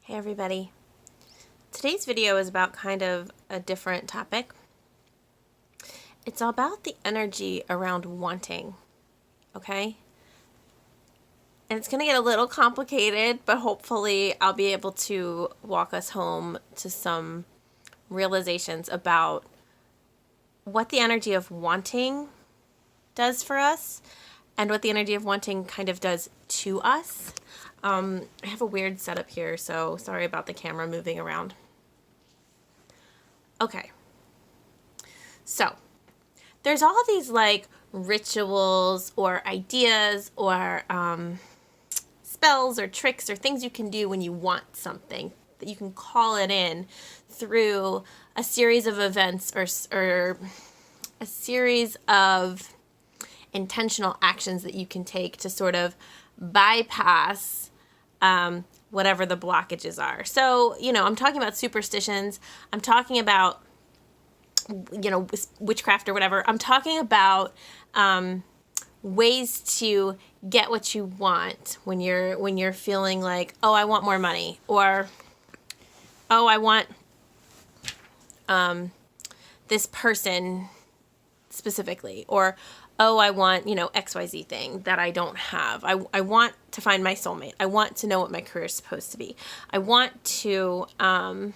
Hey everybody. Today's video is about kind of a different topic. It's about the energy around wanting, okay? And it's going to get a little complicated, but hopefully I'll be able to walk us home to some realizations about what the energy of wanting does for us and what the energy of wanting kind of does to us. I have a weird setup here, so sorry about the camera moving around. Okay. So, there's all these like rituals or ideas or spells or tricks or things you can do when you want something that you can call it in through a series of events or a series of intentional actions that you can take to sort of bypass whatever the blockages are. So, I'm talking about superstitions. I'm talking about, witchcraft or whatever. I'm talking about ways to get what you want when you're feeling like, oh, I want more money, or oh, I want this person specifically, or oh, I want, XYZ thing that I don't have. I want to find my soulmate. I want to know what my career is supposed to be. I want to have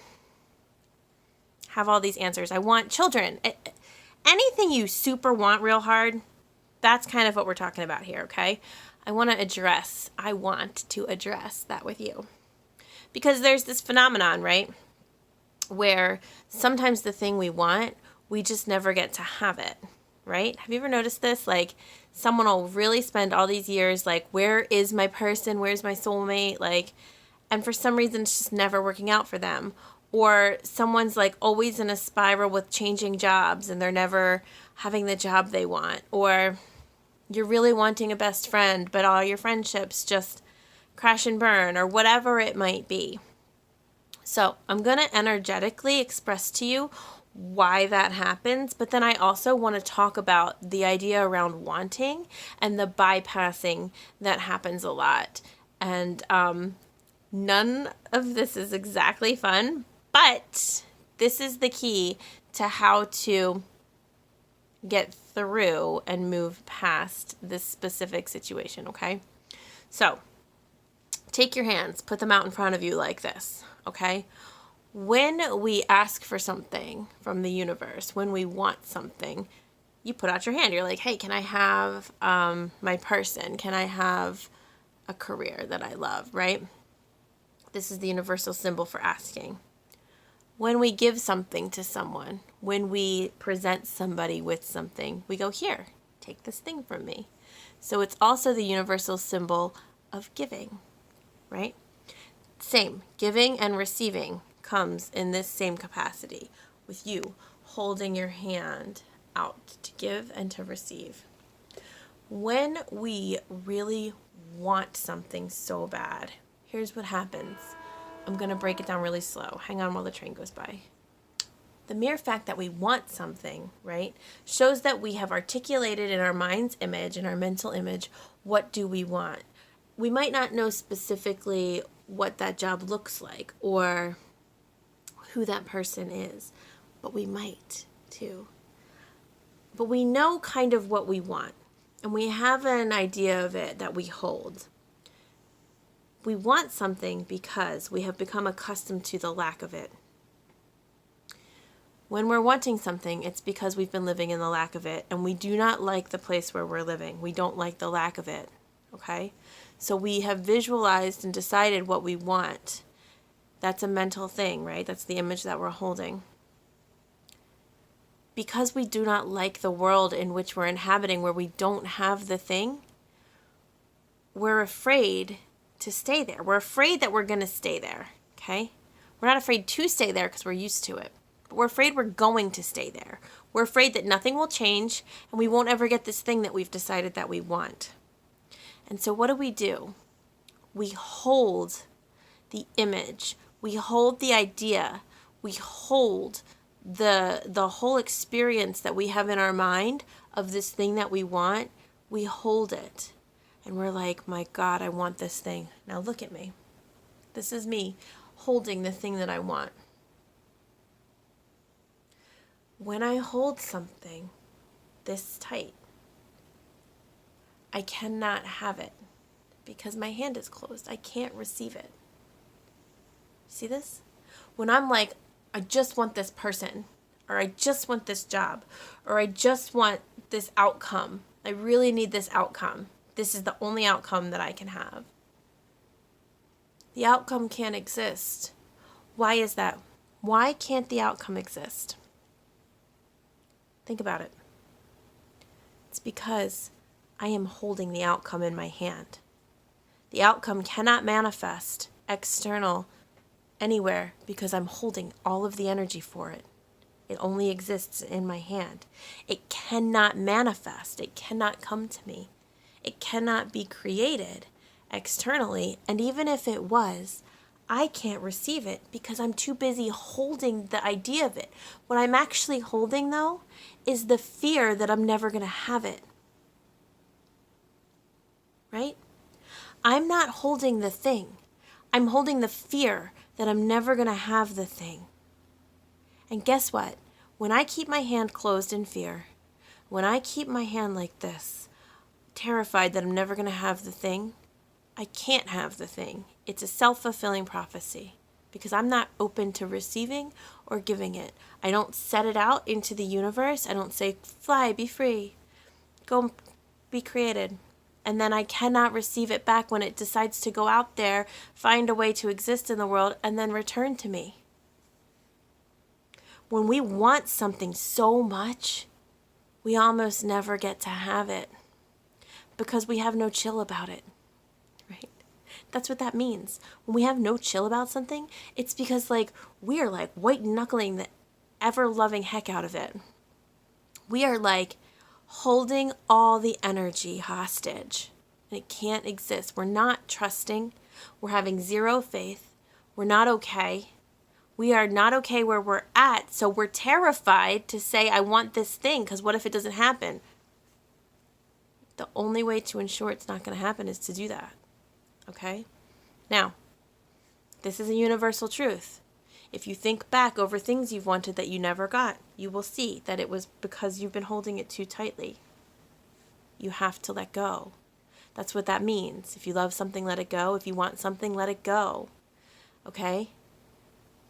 all these answers. I want children. Anything you super want real hard, that's kind of what we're talking about here, okay? I want to address that with you. Because there's this phenomenon, right? Where sometimes the thing we want, we just never get to have it. Right? Have you ever noticed this? Like, someone will really spend all these years like, where is my person? Where's my soulmate? Like, and for some reason it's just never working out for them. Or someone's like always in a spiral with changing jobs and they're never having the job they want. Or you're really wanting a best friend, but all your friendships just crash and burn, or whatever it might be. So I'm going to energetically express to you why that happens, but then I also want to talk about the idea around wanting and the bypassing that happens a lot. And none of this is exactly fun, but this is the key to how to get through and move past this specific situation, okay? So, take your hands, put them out in front of you like this, okay? When we ask for something from the universe, when we want something, you put out your hand. You're like, hey, can I have my person? Can I have a career that I love, right? This is the universal symbol for asking. When we give something to someone, when we present somebody with something, we go, here, take this thing from me. So it's also the universal symbol of giving, right? Same, giving and receiving comes in this same capacity, with you holding your hand out to give and to receive. When we really want something so bad, here's what happens. I'm going to break it down really slow. Hang on while the train goes by. The mere fact that we want something, right, shows that we have articulated in our mind's image, in our mental image, what do we want. We might not know specifically what that job looks like or who that person is, but we might too. But we know kind of what we want, and we have an idea of it that we hold. We want something because we have become accustomed to the lack of it. When we're wanting something, it's because we've been living in the lack of it, and we do not like the place where we're living. We don't like the lack of it, okay? So we have visualized and decided what we want. That's a mental thing, right? That's the image that we're holding. Because we do not like the world in which we're inhabiting, where we don't have the thing, we're afraid to stay there. We're afraid that we're going to stay there, okay? We're not afraid to stay there because we're used to it. But we're afraid we're going to stay there. We're afraid that nothing will change and we won't ever get this thing that we've decided that we want. And so what do? We hold the image. We hold the idea. We hold the whole experience that we have in our mind of this thing that we want. We hold it. And we're like, my God, I want this thing. Now look at me. This is me holding the thing that I want. When I hold something this tight, I cannot have it because my hand is closed. I can't receive it. See this? When I'm like, I just want this person, or I just want this job, or I just want this outcome. I really need this outcome. This is the only outcome that I can have. The outcome can't exist. Why is that? Why can't the outcome exist? Think about it. It's because I am holding the outcome in my hand. The outcome cannot manifest external anywhere because I'm holding all of the energy for it. It only exists in my hand. It cannot manifest. It cannot come to me. It cannot be created externally. And even if it was, I can't receive it because I'm too busy holding the idea of it. What I'm actually holding, though, is the fear that I'm never going to have it. Right? I'm not holding the thing. I'm holding the fear that I'm never going to have the thing. And guess what? When I keep my hand closed in fear, when I keep my hand like this, terrified that I'm never going to have the thing, I can't have the thing. It's a self-fulfilling prophecy because I'm not open to receiving or giving it. I don't set it out into the universe. I don't say, fly, be free, go be created. And then I cannot receive it back when it decides to go out there, find a way to exist in the world, and then return to me. When we want something so much, we almost never get to have it because we have no chill about it, right? That's what that means. When we have no chill about something, it's because we are white knuckling the ever loving heck out of it. We are holding all the energy hostage, and it can't exist. We're not trusting. We're having zero faith. We're not okay. We are not okay where we're at, so we're terrified to say, I want this thing, because what if it doesn't happen? The only way to ensure it's not going to happen is to do that, okay? Now, this is a universal truth. If you think back over things you've wanted that you never got, you will see that it was because you've been holding it too tightly. You have to let go. That's what that means. If you love something, let it go. If you want something, let it go. Okay?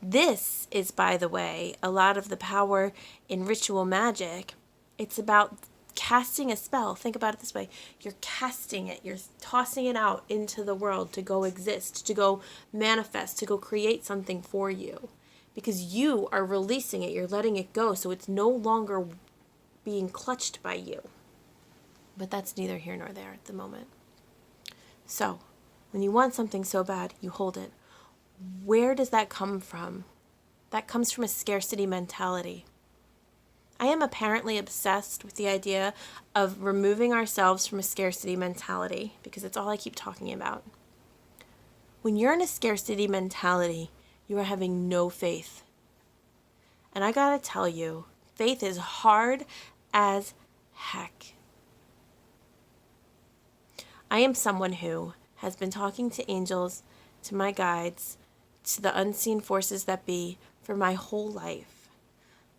This is, by the way, a lot of the power in ritual magic. It's about casting a spell. Think about it this way. You're casting it. You're tossing it out into the world to go exist, to go manifest, to go create something for you. Because you are releasing it. You're letting it go. So it's no longer being clutched by you. But that's neither here nor there at the moment. So when you want something so bad, you hold it. Where does that come from? That comes from a scarcity mentality. I am apparently obsessed with the idea of removing ourselves from a scarcity mentality because it's all I keep talking about. When you're in a scarcity mentality, you are having no faith. And I gotta tell you, faith is hard as heck. I am someone who has been talking to angels, to my guides, to the unseen forces that be for my whole life.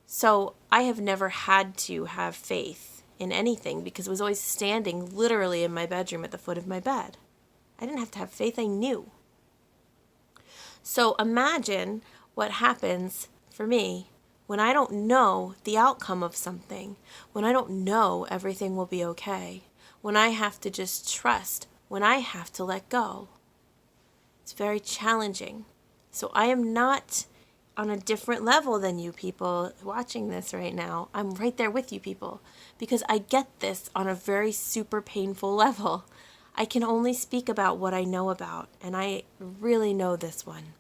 So I have never had to have faith in anything because it was always standing literally in my bedroom at the foot of my bed. I didn't have to have faith, I knew. So imagine what happens for me when I don't know the outcome of something, when I don't know everything will be okay, when I have to just trust, when I have to let go. It's very challenging. So I am not on a different level than you people watching this right now. I'm right there with you people because I get this on a very super painful level. I can only speak about what I know about, and I really know this one.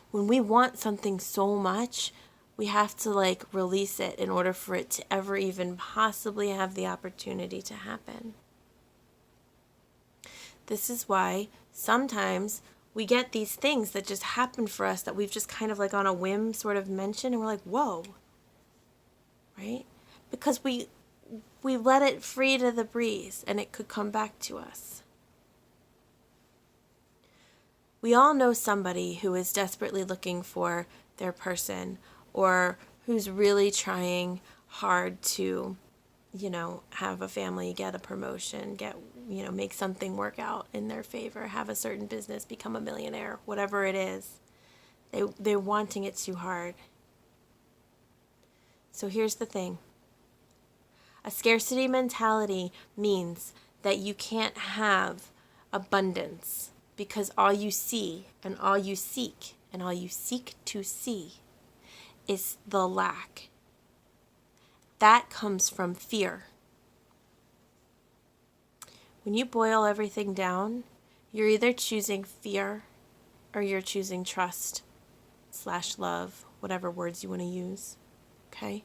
When we want something so much, we have to release it in order for it to ever even possibly have the opportunity to happen. This is why sometimes we get these things that just happen for us that we've just kind of on a whim sort of mentioned, and we're like, whoa, right? Because we let it free to the breeze and it could come back to us. We all know somebody who is desperately looking for their person, or who's really trying hard to, have a family, get a promotion, make something work out in their favor, have a certain business, become a millionaire, whatever it is. They're wanting it too hard. So here's the thing. A scarcity mentality means that you can't have abundance because all you see and all you seek and all you seek to see is the lack. That comes from fear. When you boil everything down, you're either choosing fear or you're choosing trust / love, whatever words you want to use. Okay?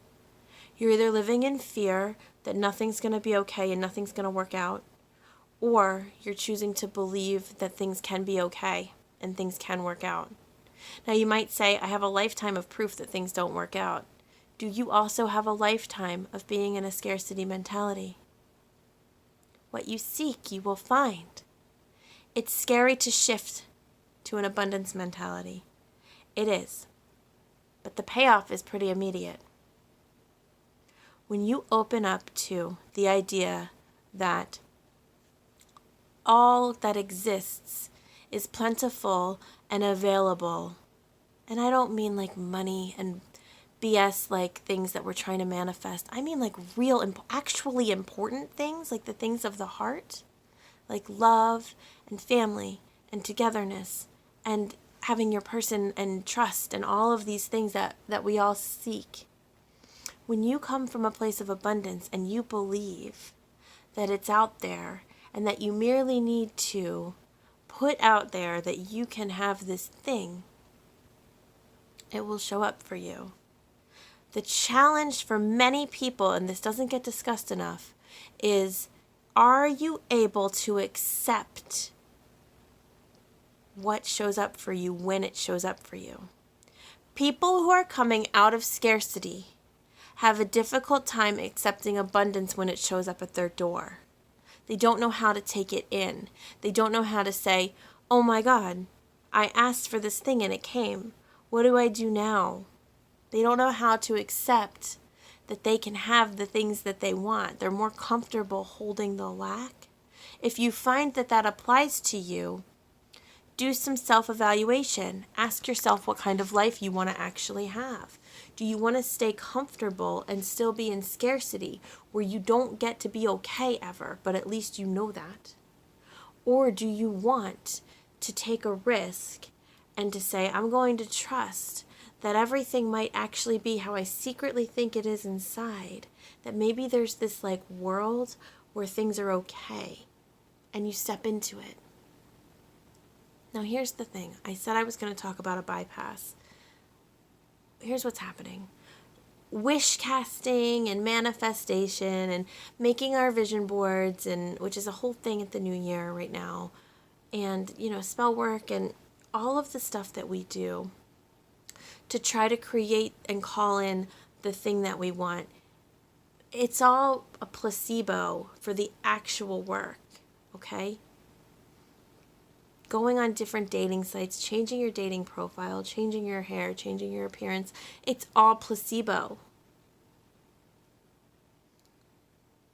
You're either living in fear that nothing's going to be okay and nothing's going to work out, or you're choosing to believe that things can be okay and things can work out. Now you might say, I have a lifetime of proof that things don't work out. Do you also have a lifetime of being in a scarcity mentality? What you seek, you will find. It's scary to shift to an abundance mentality. It is. But the payoff is pretty immediate. When you open up to the idea that all that exists is plentiful and available, and I don't mean like money and BS like things that we're trying to manifest. I mean like real, actually important things, like the things of the heart, like love and family and togetherness and having your person and trust and all of these things that we all seek. When you come from a place of abundance and you believe that it's out there and that you merely need to put out there that you can have this thing, it will show up for you. The challenge for many people, and this doesn't get discussed enough, is are you able to accept what shows up for you when it shows up for you? People who are coming out of scarcity have a difficult time accepting abundance when it shows up at their door. They don't know how to take it in. They don't know how to say, oh my God, I asked for this thing and it came. What do I do now? They don't know how to accept that they can have the things that they want. They're more comfortable holding the lack. If you find that that applies to you, do some self-evaluation. Ask yourself what kind of life you want to actually have. Do you want to stay comfortable and still be in scarcity where you don't get to be okay ever, but at least you know that? Or do you want to take a risk and to say, I'm going to trust that everything might actually be how I secretly think it is inside, that maybe there's this like world where things are okay, and you step into it. Now here's the thing. I said I was going to talk about a bypass. Here's what's happening. Wish casting and manifestation and making our vision boards, and which is a whole thing at the new year right now, and spell work and all of the stuff that we do to try to create and call in the thing that we want. It's all a placebo for the actual work, okay? Going on different dating sites, changing your dating profile, changing your hair, changing your appearance, it's all placebo.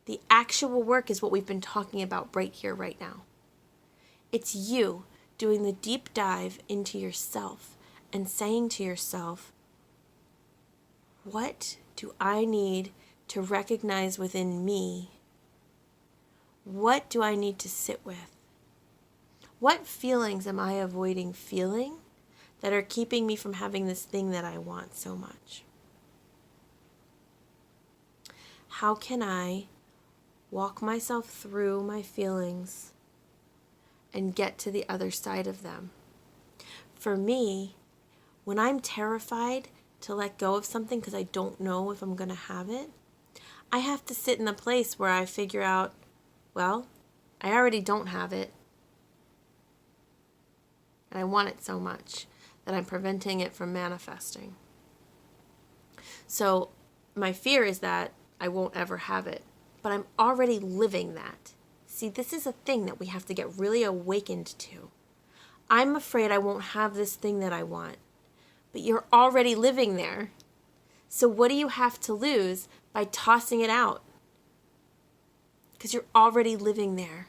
The actual work is what we've been talking about right here, right now. It's you doing the deep dive into yourself and saying to yourself, what do I need to recognize within me? What do I need to sit with? What feelings am I avoiding feeling that are keeping me from having this thing that I want so much? How can I walk myself through my feelings and get to the other side of them? For me, when I'm terrified to let go of something because I don't know if I'm going to have it, I have to sit in a place where I figure out, well, I already don't have it. And I want it so much that I'm preventing it from manifesting. So my fear is that I won't ever have it, but I'm already living that. See, this is a thing that we have to get really awakened to. I'm afraid I won't have this thing that I want. But you're already living there. So what do you have to lose by tossing it out? Because you're already living there.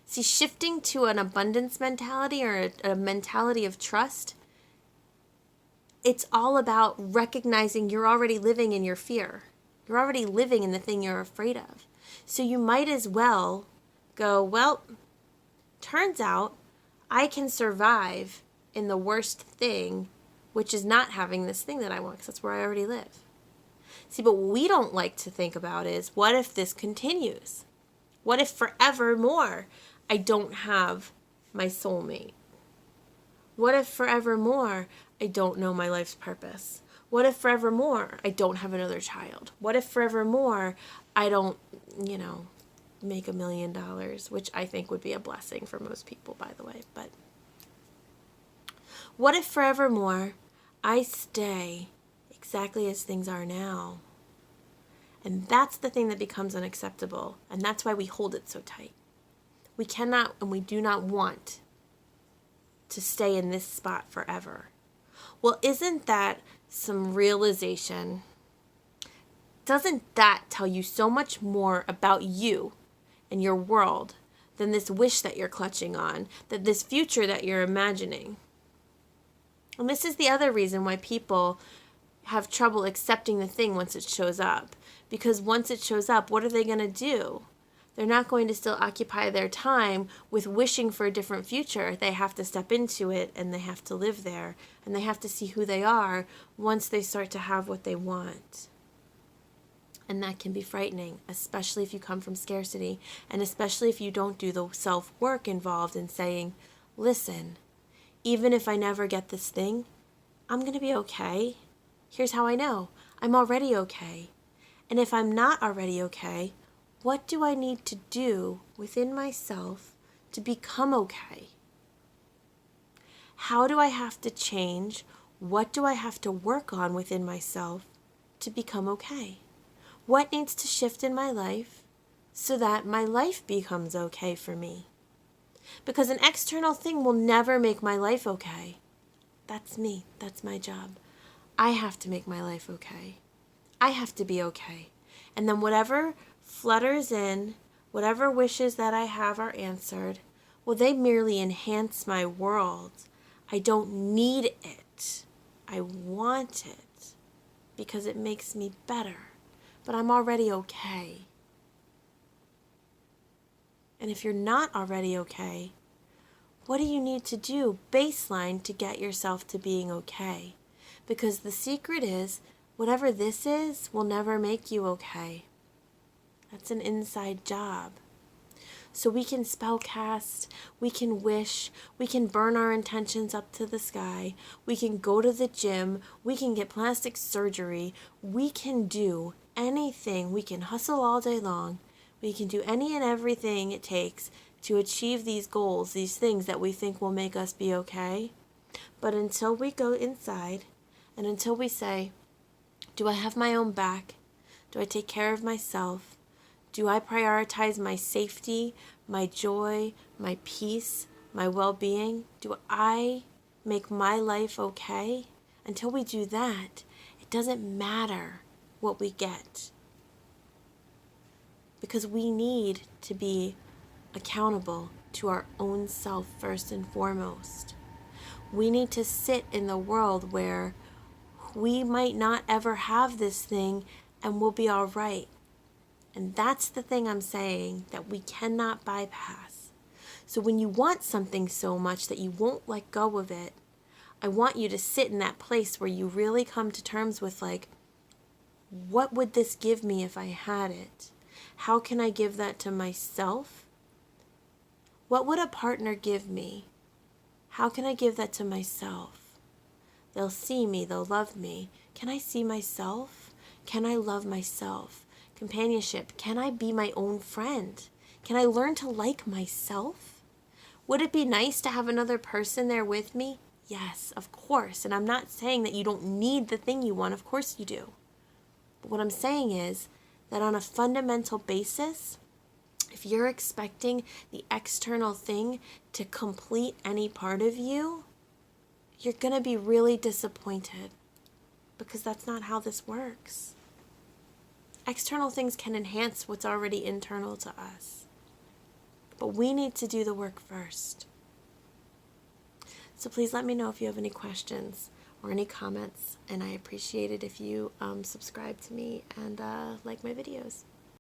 See, shifting to an abundance mentality or a mentality of trust, it's all about recognizing you're already living in your fear. You're already living in the thing you're afraid of. So you might as well go, well, turns out I can survive in the worst thing, which is not having this thing that I want, because that's where I already live. See, but what we don't like to think about is, what if this continues? What if forevermore I don't have my soulmate? What if forevermore I don't know my life's purpose? What if forevermore I don't have another child? What if forevermore I don't, make $1 million, which I think would be a blessing for most people, by the way. But what if forevermore I stay exactly as things are now? And that's the thing that becomes unacceptable. And that's why we hold it so tight. We cannot and we do not want to stay in this spot forever. Well, isn't that some realization? Doesn't that tell you so much more about you and your world than this wish that you're clutching on, than this future that you're imagining? And this is the other reason why people have trouble accepting the thing once it shows up. Because once it shows up, what are they going to do? They're not going to still occupy their time with wishing for a different future. They have to step into it, and they have to live there, and they have to see who they are once they start to have what they want. And that can be frightening, especially if you come from scarcity, and especially if you don't do the self-work involved in saying, listen, even if I never get this thing, I'm going to be okay. Here's how I know. I'm already okay. And if I'm not already okay, what do I need to do within myself to become okay? How do I have to change? What do I have to work on within myself to become okay? What needs to shift in my life so that my life becomes okay for me? Because an external thing will never make my life okay. That's me. That's my job. I have to make my life okay. I have to be okay. And then whatever flutters in, whatever wishes that I have are answered, well, they merely enhance my world. I don't need it. I want it because it makes me better. But I'm already okay. And if you're not already okay, what do you need to do baseline to get yourself to being okay? Because the secret is, whatever this is will never make you okay. That's an inside job. So we can spellcast, we can wish, we can burn our intentions up to the sky, we can go to the gym, we can get plastic surgery, we can do anything, we can hustle all day long, we can do any and everything it takes to achieve these goals, these things that we think will make us be okay. But until we go inside, and until we say, do I have my own back? Do I take care of myself? Do I prioritize my safety, my joy, my peace, my well-being? Do I make my life okay? Until we do that, it doesn't matter what we get. Because we need to be accountable to our own self first and foremost. We need to sit in the world where we might not ever have this thing and we'll be all right. And that's the thing I'm saying that we cannot bypass. So when you want something so much that you won't let go of it, I want you to sit in that place where you really come to terms with, like, what would this give me if I had it? How can I give that to myself? What would a partner give me? How can I give that to myself? They'll see me, they'll love me. Can I see myself? Can I love myself? Companionship, can I be my own friend? Can I learn to like myself? Would it be nice to have another person there with me? Yes, of course. And I'm not saying that you don't need the thing you want. Of course you do. But what I'm saying is that on a fundamental basis, If you're expecting the external thing to complete any part of you, you're going to be really disappointed because that's not how this works. External things can enhance what's already internal to us, but we need to do the work first. So please let me know if you have any questions or any comments, and I appreciate it if you subscribe to me and like my videos.